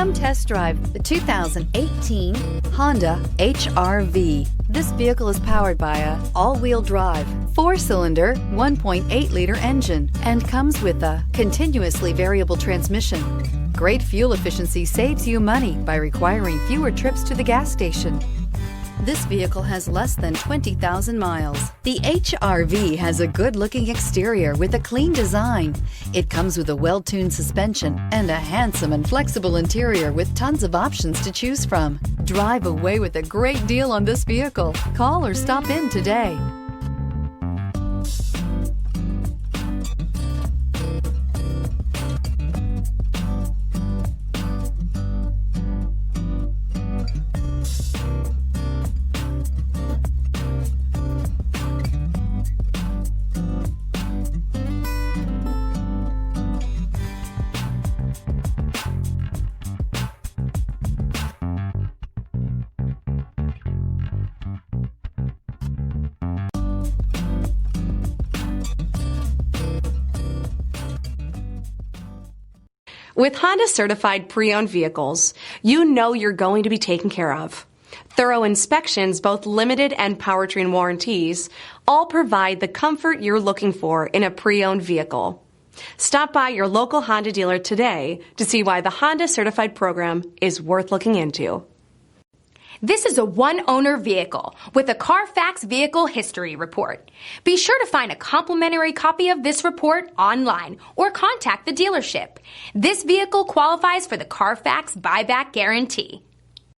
Come test drive the 2018 Honda HR-V. This vehicle is powered by a all-wheel drive, 4-cylinder, 1.8-liter engine and comes with a continuously variable transmission. Great fuel efficiency saves you money by requiring fewer trips to the gas station. This vehicle has less than 20,000 miles. The HR-V has a good-looking exterior with a clean design. It comes with a well-tuned suspension and a handsome and flexible interior with tons of options to choose from. Drive away with a great deal on this vehicle. Call or stop in today. With Honda certified pre-owned vehicles, you know you're going to be taken care of. Thorough inspections, both limited and powertrain warranties, all provide the comfort you're looking for in a pre-owned vehicle. Stop by your local Honda dealer today to see why the Honda certified program is worth looking into. This is a one-owner vehicle with a Carfax Vehicle History Report. Be sure to find a complimentary copy of this report online or contact the dealership. This vehicle qualifies for the Carfax Buyback Guarantee.